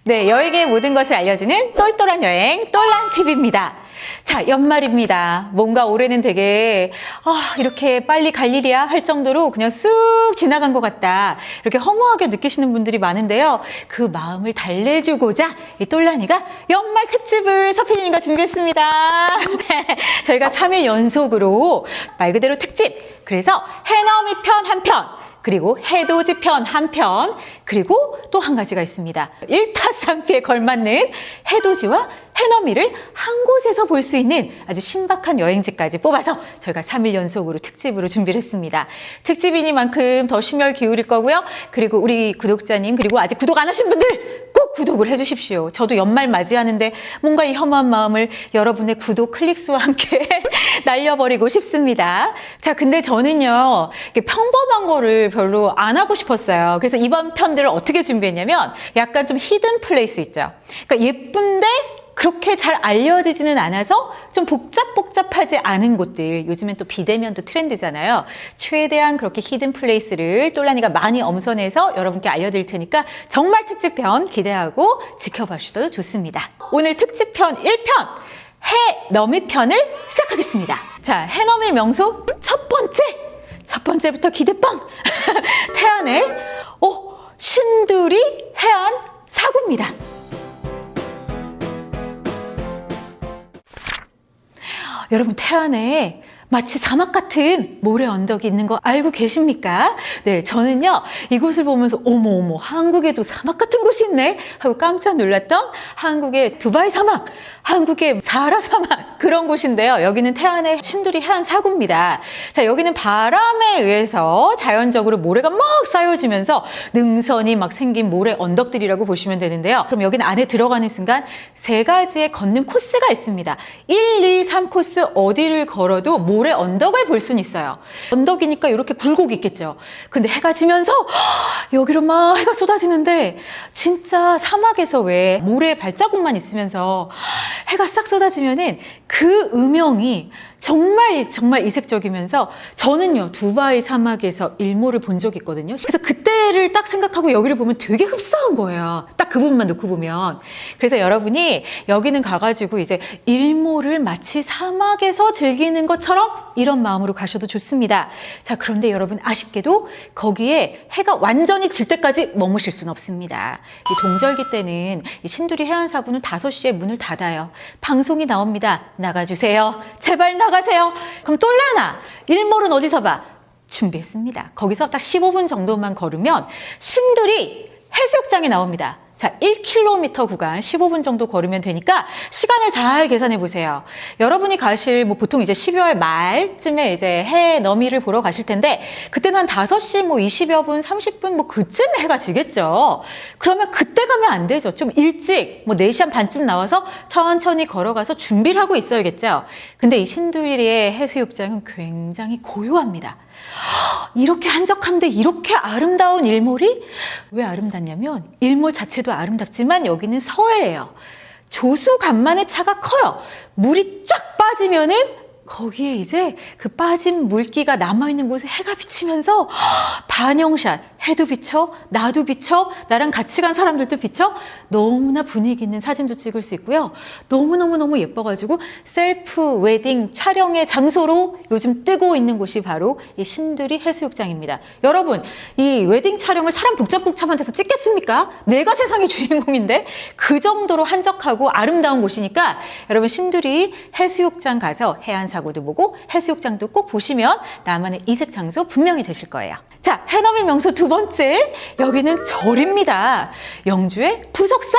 네, 여행의 모든 것을 알려주는 똘똘한 여행 똘란TV입니다. 자, 연말입니다. 뭔가 올해는 되게 이렇게 빨리 갈 일이야 할 정도로 그냥 쑥 지나간 것 같다. 이렇게 허무하게 느끼시는 분들이 많은데요. 그 마음을 달래주고자 이 똘란이가 연말 특집을 서필님과 준비했습니다. 저희가 3일 연속으로 말 그대로 특집, 그래서 해넘이 편 한 편, 그리고 해돋이 편 한 편, 그리고 또 한 가지가 있습니다. 일타쌍피에 걸맞는 해돋이와 해넘이를 한 곳에서 볼 수 있는 아주 신박한 여행지까지 뽑아서 저희가 3일 연속으로 특집으로 준비를 했습니다. 특집이니만큼 더 심혈 기울일 거고요. 그리고 우리 구독자님, 그리고 아직 구독 안 하신 분들 꼭 구독을 해주십시오. 저도 연말 맞이하는데 뭔가 이 험한 마음을 여러분의 구독 클릭수와 함께 날려버리고 싶습니다. 자, 근데 저는요, 이렇게 평범한 거를 별로 안 하고 싶었어요. 그래서 이번 편들을 어떻게 준비했냐면 약간 좀 히든 플레이스 있죠. 그러니까 예쁜데 그렇게 잘 알려지지는 않아서 좀 복잡하지 않은 곳들, 요즘엔 또 비대면도 트렌드잖아요. 최대한 그렇게 히든 플레이스를 똘란이가 많이 엄선해서 여러분께 알려드릴 테니까 정말 특집편 기대하고 지켜봐 주셔도 좋습니다. 오늘 특집편 1편 해넘이 편을 시작하겠습니다. 자, 해넘이 명소 첫 번째부터 기대빵! 태안의 신두리 해안 사구입니다. 여러분, 태안에 마치 사막 같은 모래 언덕이 있는 거 알고 계십니까? 네, 저는요, 이곳을 보면서 어머, 한국에도 사막 같은 곳이 있네 하고 깜짝 놀랐던 한국의 두바이 사막, 한국의 사하라 사막, 그런 곳인데요. 여기는 태안의 신두리 해안 사구입니다. 자, 여기는 바람에 의해서 자연적으로 모래가 막 쌓여지면서 능선이 막 생긴 모래 언덕들이라고 보시면 되는데요. 그럼 여기는 안에 들어가는 순간 세 가지의 걷는 코스가 있습니다. 1, 2, 3 코스 어디를 걸어도 모래 언덕을 볼 수는 있어요. 언덕이니까 이렇게 굴곡이 있겠죠. 근데 해가 지면서 여기로 막 해가 쏟아지는데 진짜 사막에서 왜 모래 발자국만 있으면서 해가 싹 쏟아지면은 그 음영이 정말 이색적이면서 저는요, 두바이 사막에서 일몰을 본 적이 있거든요. 그래서 그때를 딱 생각하고 여기를 보면 되게 흡사한 거예요. 딱 그 부분만 놓고 보면. 그래서 여러분이 여기는 가가지고 이제 일몰을 마치 사막에서 즐기는 것처럼 이런 마음으로 가셔도 좋습니다. 자, 그런데 여러분 아쉽게도 거기에 해가 완전히 질 때까지 머무실 수는 없습니다. 이 동절기 때는 이 신두리 해안사구는 5시에 문을 닫아요. 방송이 나옵니다. 나가주세요. 제발 나가세요. 그럼 똘란아, 일몰은 어디서 봐? 준비했습니다. 거기서 딱 15분 정도만 걸으면 신두리 해수욕장이 나옵니다. 자, 1km 구간 15분 정도 걸으면 되니까 시간을 잘 계산해 보세요. 여러분이 가실 보통 이제 12월 말쯤에 이제 해넘이를 보러 가실 텐데 그때는 한 5시 20여 분, 30분 그쯤에 해가 지겠죠. 그러면 그때 가면 안 되죠. 좀 일찍 4시 한 반쯤 나와서 천천히 걸어가서 준비를 하고 있어야겠죠. 근데 이 신두리의 해수욕장은 굉장히 고요합니다. 이렇게 한적한데 이렇게 아름다운 일몰이 왜 아름답냐면 일몰 자체도 아름답지만 여기는 서해예요. 조수 간만에 차가 커요. 물이 쫙 빠지면은 거기에 이제 그 빠진 물기가 남아있는 곳에 해가 비치면서 반영샷, 해도 비쳐, 나도 비쳐, 나랑 같이 간 사람들도 비쳐, 너무나 분위기 있는 사진도 찍을 수 있고요. 너무너무 예뻐가지고 셀프 웨딩 촬영의 장소로 요즘 뜨고 있는 곳이 바로 이 신두리 해수욕장입니다. 여러분, 이 웨딩 촬영을 사람 복잡한 데서 찍겠습니까? 내가 세상의 주인공인데 그 정도로 한적하고 아름다운 곳이니까 여러분 신두리 해수욕장 가서 해안사고도 보고 해수욕장도 꼭 보시면 나만의 이색 장소 분명히 되실 거예요. 자, 해넘이 명소 두 번째, 여기는 절입니다. 영주의 부석사.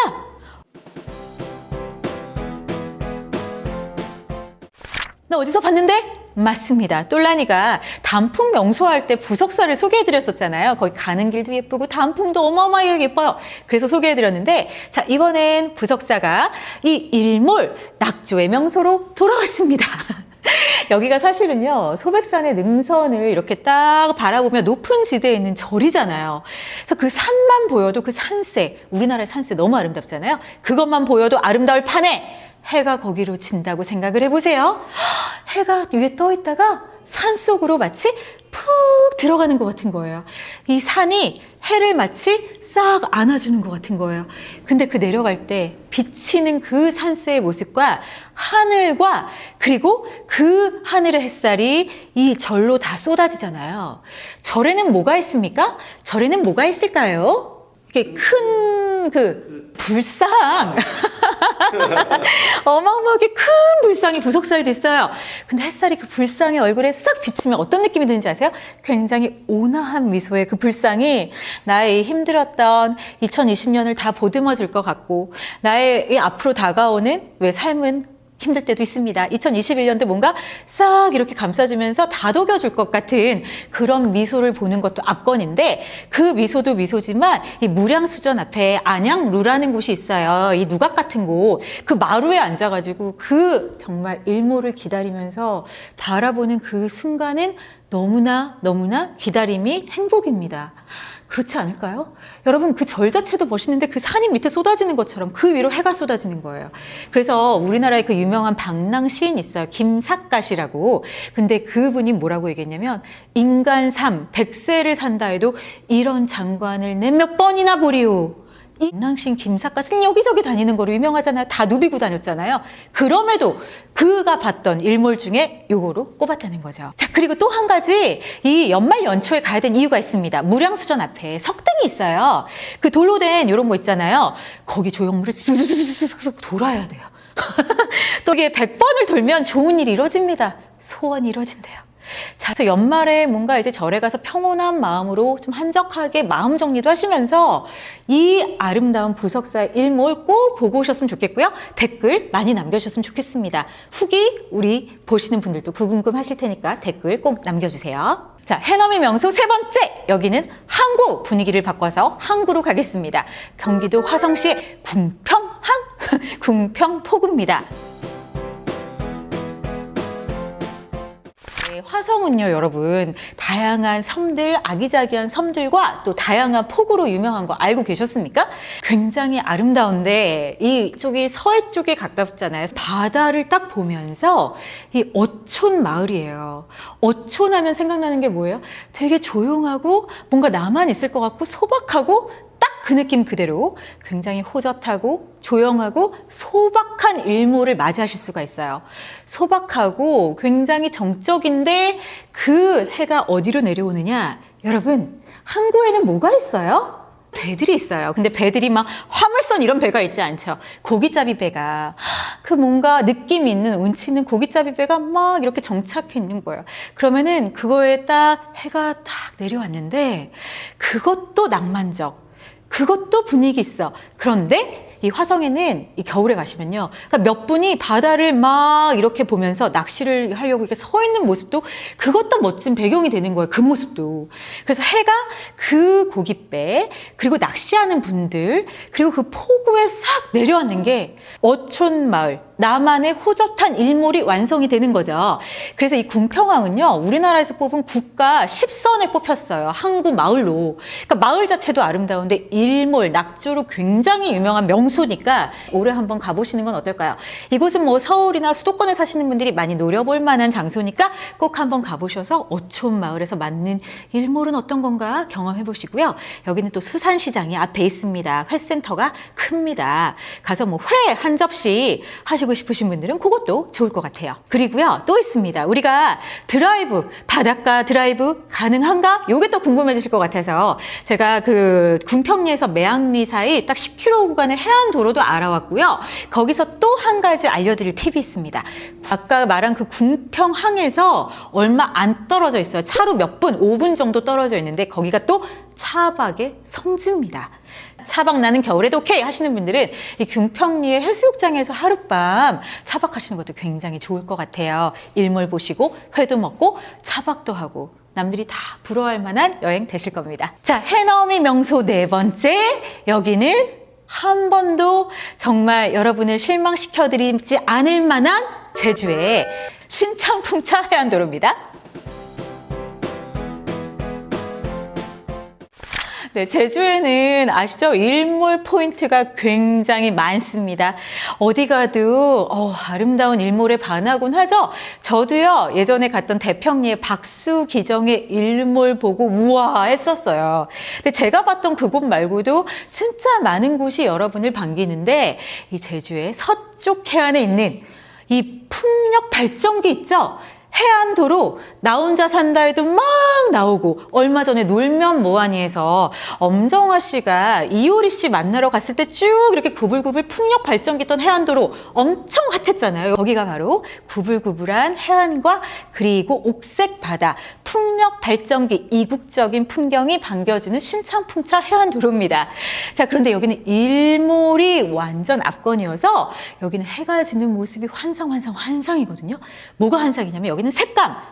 나 어디서 봤는데? 맞습니다. 똘란이가 단풍 명소할 때 부석사를 소개해드렸었잖아요. 거기 가는 길도 예쁘고 단풍도 어마어마하게 예뻐요. 그래서 소개해드렸는데, 자, 이번엔 부석사가 이 일몰 낙조의 명소로 돌아왔습니다. 여기가 사실은요, 소백산의 능선을 이렇게 딱 바라보면 높은 지대에 있는 절이잖아요. 그래서 그 산만 보여도 그 산세, 우리나라의 산세 너무 아름답잖아요. 그것만 보여도 아름다울 판에 해가 거기로 진다고 생각을 해보세요. 해가 위에 떠 있다가 산속으로 마치 푹 들어가는 것 같은 거예요. 이 산이 해를 마치 싹 안아주는 것 같은 거예요. 근데 그 내려갈 때 비치는 그 산세의 모습과 하늘과 그리고 그 하늘의 햇살이 이 절로 다 쏟아지잖아요. 절에는 뭐가 있습니까? 절에는 뭐가 있을까요? 이게 큰 그 불상 어마어마하게 큰 불상이 부석사에도 있어요. 근데 햇살이 그 불상의 얼굴에 싹 비치면 어떤 느낌이 드는지 아세요? 굉장히 온화한 미소의 그 불상이 나의 힘들었던 2020년을 다 보듬어 줄 것 같고 나의 이 앞으로 다가오는 왜 삶은 힘들 때도 있습니다. 2021년도 뭔가 싹 이렇게 감싸주면서 다독여줄 것 같은 그런 미소를 보는 것도 압권인데 그 미소도 미소지만 이 무량수전 앞에 안양루라는 곳이 있어요. 이 누각 같은 곳. 그 마루에 앉아가지고 그 정말 일몰을 기다리면서 바라보는 그 순간은 너무나 기다림이 행복입니다. 그렇지 않을까요? 여러분 그 절 자체도 멋있는데 그 산이 밑에 쏟아지는 것처럼 그 위로 해가 쏟아지는 거예요. 그래서 우리나라에 그 유명한 방랑 시인 있어요. 김삿갓이라고. 근데 그분이 뭐라고 얘기했냐면 인간 삶 100세를 산다 해도 이런 장관을 내 몇 번이나 보리오. 이 방랑시인 김삿갓은 여기저기 다니는 거로 유명하잖아요. 다 누비고 다녔잖아요. 그럼에도 그가 봤던 일몰 중에 요거로 꼽았다는 거죠. 자, 그리고 또 한 가지 이 연말 연초에 가야 되는 이유가 있습니다. 무량수전 앞에 석등이 있어요. 그 돌로 된 이런 거 있잖아요. 거기 조형물을 쑥쑥 돌아야 돼요. 또 이게 100번을 돌면 좋은 일이 이루어집니다. 소원이 이루어진대요. 자, 그래서 연말에 뭔가 이제 절에 가서 평온한 마음으로 좀 한적하게 마음 정리도 하시면서 이 아름다운 부석사의 일몰 꼭 보고 오셨으면 좋겠고요. 댓글 많이 남겨주셨으면 좋겠습니다. 후기 우리 보시는 분들도 궁금하실 테니까 댓글 꼭 남겨주세요. 자, 해넘이 명소 세 번째, 여기는 항구 분위기를 바꿔서 항구로 가겠습니다. 경기도 화성시의 궁평포구입니다. 화성은요, 여러분, 다양한 섬들, 아기자기한 섬들과 또 다양한 폭우로 유명한 거 알고 계셨습니까? 굉장히 아름다운데 이쪽이 서해 쪽에 가깝잖아요. 바다를 딱 보면서 이 어촌 마을이에요. 어촌 하면 생각나는 게 뭐예요? 되게 조용하고 뭔가 나만 있을 것 같고 소박하고 딱 그 느낌 그대로 굉장히 호젓하고 조용하고 소박한 일몰을 맞이하실 수가 있어요. 소박하고 굉장히 정적인데 그 해가 어디로 내려오느냐? 여러분, 항구에는 뭐가 있어요? 배들이 있어요. 근데 배들이 막 화물선 이런 배가 있지 않죠. 고깃잡이 배가 그 뭔가 느낌 있는 운치 있는 고깃잡이 배가 막 이렇게 정착해 있는 거예요. 그러면은 그거에 딱 해가 딱 내려왔는데 그것도 낭만적. 그것도 분위기 있어. 그런데 이 화성에는 이 겨울에 가시면요. 그러니까 몇 분이 바다를 막 이렇게 보면서 낚시를 하려고 이렇게 서 있는 모습도 그것도 멋진 배경이 되는 거예요. 그 모습도. 그래서 해가 그 고깃배 그리고 낚시하는 분들 그리고 그 포구에 싹 내려왔는 게 어촌 마을 나만의 호젓한 일몰이 완성이 되는 거죠. 그래서 이 궁평항은요, 우리나라에서 뽑은 국가 10선에 뽑혔어요. 항구 마을로. 그러니까 마을 자체도 아름다운데 일몰, 낙조로 굉장히 유명한 명소니까 올해 한번 가보시는 건 어떨까요? 이곳은 뭐 서울이나 수도권에 사시는 분들이 많이 노려볼 만한 장소니까 꼭 한번 가보셔서 어촌 마을에서 맞는 일몰은 어떤 건가 경험해 보시고요. 여기는 또 수산시장이 앞에 있습니다. 회센터가 큽니다. 가서 뭐 회 한 접시 하시고 싶으신 분들은 그것도 좋을 것 같아요. 그리고요, 또 있습니다. 우리가 드라이브, 바닷가 드라이브 가능한가? 요게 또 궁금해지실 것 같아서 제가 그 궁평리에서 매항리 사이 딱 10km 구간의 해안도로도 알아왔고요. 거기서 또 한 가지 알려드릴 팁이 있습니다. 아까 말한 그 궁평항에서 얼마 안 떨어져 있어요. 차로 몇 분, 5분 정도 떨어져 있는데 거기가 또 차박의 성지입니다. 차박 나는 겨울에도 오케이 하시는 분들은 이 궁평리의 해수욕장에서 하룻밤 차박하시는 것도 굉장히 좋을 것 같아요. 일몰 보시고 회도 먹고 차박도 하고 남들이 다 부러워할 만한 여행 되실 겁니다. 자, 해넘이 명소 네 번째, 여기는 한 번도 정말 여러분을 실망시켜드리지 않을 만한 제주의 신창풍차 해안도로입니다. 네, 제주에는 아시죠? 일몰 포인트가 굉장히 많습니다. 어디 가도 아름다운 일몰에 반하곤 하죠. 저도요, 예전에 갔던 대평리의 박수기정의 일몰 보고 우와 했었어요. 근데 제가 봤던 그곳 말고도 진짜 많은 곳이 여러분을 반기는데, 이 제주의 서쪽 해안에 있는 이 풍력 발전기 있죠? 해안도로 나 혼자 산다 해도 막 나오고, 얼마 전에 놀면 뭐하니에서 엄정화 씨가 이효리 씨 만나러 갔을 때 쭉 이렇게 구불구불 풍력 발전기 있던 해안도로 엄청 핫했잖아요. 거기가 바로 구불구불한 해안과 그리고 옥색 바다, 풍력 발전기 이국적인 풍경이 반겨주는 신창풍차 해안도로입니다. 자, 그런데 여기는 일몰이 완전 압권이어서 여기는 해가 지는 모습이 환상이거든요. 뭐가 환상이냐면 여기는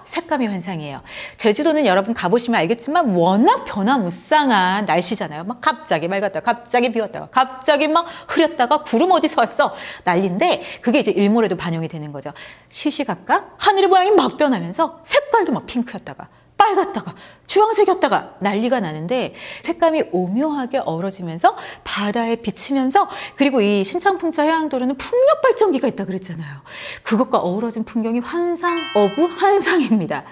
색감이 환상이에요. 제주도는 여러분 가보시면 알겠지만 워낙 변화무쌍한 날씨잖아요. 막 갑자기 맑았다가 갑자기 비왔다가 갑자기 막 흐렸다가 구름 어디서 왔어 난리인데, 그게 이제 일몰에도 반영이 되는 거죠. 시시각각 하늘의 모양이 막 변하면서 색깔도 막 핑크였다가 빨갛다가 주황색이었다가 난리가 나는데, 색감이 오묘하게 어우러지면서 바다에 비치면서, 그리고 이 신창풍차 해안도로는 풍력 발전기가 있다 그랬잖아요. 그것과 어우러진 풍경이 환상 오브 환상입니다.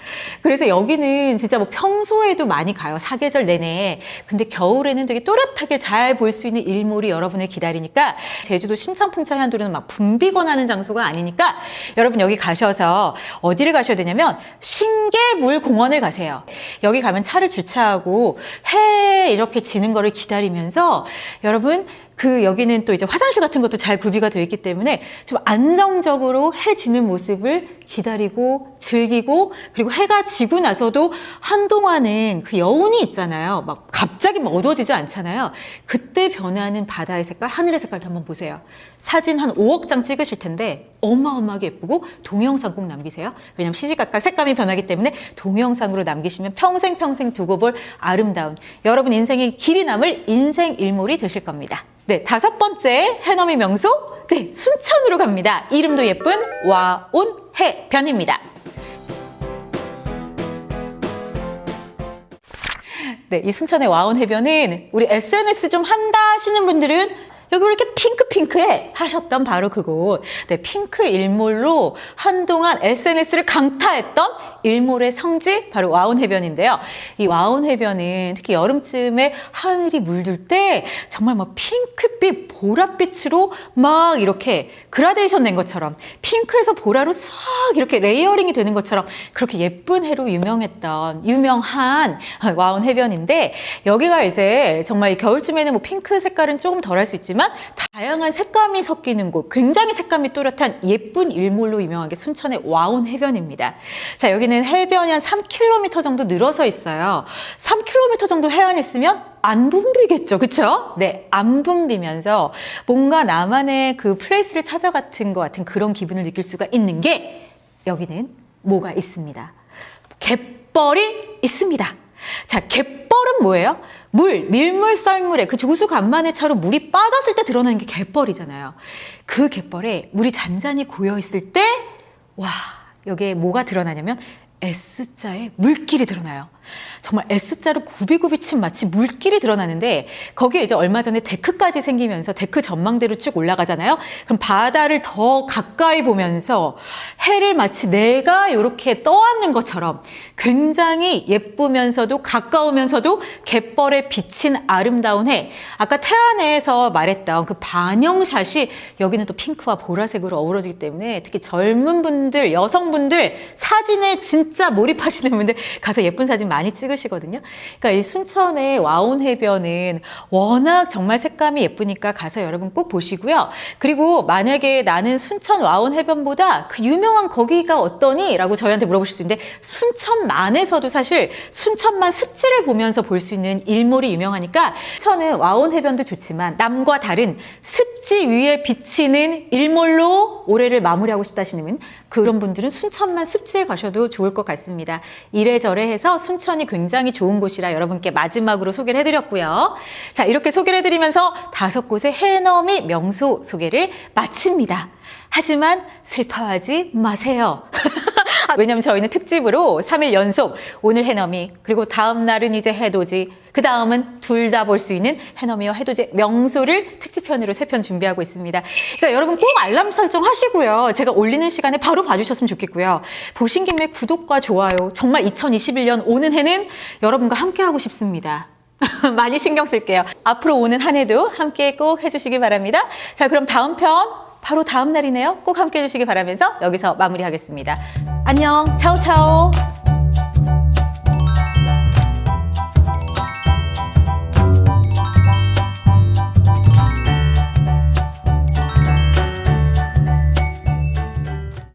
그래서 여기는 진짜 뭐 평소에도 많이 가요. 사계절 내내. 근데 겨울에는 되게 또렷하게 잘 볼 수 있는 일몰이 여러분을 기다리니까, 제주도 신창풍차 해안도로는 막 붐비거나 장소가 아니니까 여러분 여기 가셔서 어디를 가셔야 되냐면 신계물공원을 가세요. 여기 가면 차를 주차하고 해 이렇게 지는 거를 기다리면서, 여러분 여기는 또 이제 화장실 같은 것도 잘 구비가 되어 있기 때문에 좀 안정적으로 해 지는 모습을 기다리고 즐기고, 그리고 해가 지고 나서도 한동안은 그 여운이 있잖아요. 막 갑자기 막 어두워지지 않잖아요. 그때 변하는 바다의 색깔, 하늘의 색깔도 한번 보세요. 사진 한 5억 장 찍으실 텐데 어마어마하게 예쁘고, 동영상 꼭 남기세요. 왜냐면 시시각각 색감이 변하기 때문에 동영상으로 남기시면 평생 두고 볼 아름다운, 여러분 인생에 길이 남을 인생 일몰이 되실 겁니다. 네, 5번째 해넘이 명소, 네, 순천으로 갑니다. 이름도 예쁜 와온해변입니다. 네, 이 순천의 와온해변은 우리 SNS 좀 한다 하시는 분들은 여기 왜 이렇게 핑크해 하셨던 바로 그곳. 네, 핑크 일몰로 한동안 SNS를 강타했던 일몰의 성지, 바로 와온해변인데요. 이 와온해변은 특히 여름쯤에 하늘이 물들 때 정말 뭐 핑크빛, 보랏빛으로 막 이렇게 그라데이션 된 것처럼, 핑크에서 보라로 싹 이렇게 레이어링이 되는 것처럼 그렇게 예쁜 해로 유명한 와온해변인데, 여기가 이제 정말 겨울쯤에는 뭐 핑크 색깔은 조금 덜할 수 있지만 다양한 색감이 섞이는 곳, 굉장히 색감이 또렷한 예쁜 일몰로 유명한 게 순천의 와온해변입니다. 자, 여기는 해변이 한 3km 정도 늘어서 있어요. 3km 정도 해안했으면 안 붐비겠죠, 그쵸? 네, 안 붐비면서 뭔가 나만의 그 플레이스를 찾아갔은 것 같은 그런 기분을 느낄 수가 있는 게, 여기는 뭐가 있습니다. 갯벌이 있습니다. 자, 갯벌은 뭐예요? 밀물, 썰물에 그 조수간만회처럼 물이 빠졌을 때 드러나는 게 갯벌이잖아요. 그 갯벌에 물이 잔잔히 고여있을 때, 와, 여기에 뭐가 드러나냐면 S자의 물길이 드러나요. 정말 S자로 굽이굽이 친 마치 물길이 드러나는데, 거기에 이제 얼마 전에 데크까지 생기면서 데크 전망대로 쭉 올라가잖아요. 그럼 바다를 더 가까이 보면서 해를 마치 내가 이렇게 떠안는 것처럼 굉장히 예쁘면서도 가까우면서도 갯벌에 비친 아름다운 해. 아까 태안에서 말했던 그 반영샷이 여기는 또 핑크와 보라색으로 어우러지기 때문에 특히 젊은 분들, 여성분들 사진에 진짜 몰입하시는 분들 가서 예쁜 사진 많이 찍으시거든요. 그러니까 이 순천의 와온해변은 워낙 정말 색감이 예쁘니까 가서 여러분 꼭 보시고요. 그리고 만약에 나는 순천 와온해변보다 그 유명한 거기가 어떠니? 라고 저희한테 물어보실 수 있는데, 순천만에서도 사실 순천만 습지를 보면서 볼 수 있는 일몰이 유명하니까, 순천은 와온해변도 좋지만 남과 다른 습지 위에 비치는 일몰로 올해를 마무리하고 싶다 하시는 그런 분들은 순천만 습지에 가셔도 좋을 것 같습니다. 이래저래 해서 순천이 굉장히 좋은 곳이라 여러분께 마지막으로 소개를 해드렸고요. 자, 이렇게 소개를 해드리면서 5곳의 해넘이 명소 소개를 마칩니다. 하지만 슬퍼하지 마세요. 왜냐면 저희는 특집으로 3일 연속 오늘 해넘이, 그리고 다음 날은 이제 해돋이, 그 다음은 둘 다 볼 수 있는 해넘이와 해돋이 명소를 특집편으로 3편 준비하고 있습니다. 그러니까 여러분 꼭 알람 설정 하시고요. 제가 올리는 시간에 바로 봐주셨으면 좋겠고요. 보신 김에 구독과 좋아요. 정말 2021년 오는 해는 여러분과 함께하고 싶습니다. 많이 신경 쓸게요. 앞으로 오는 한 해도 함께 꼭 해주시기 바랍니다. 자, 그럼 다음 편 바로 다음 날이네요. 꼭 함께 해주시기 바라면서 여기서 마무리하겠습니다. 안녕, 차오차오.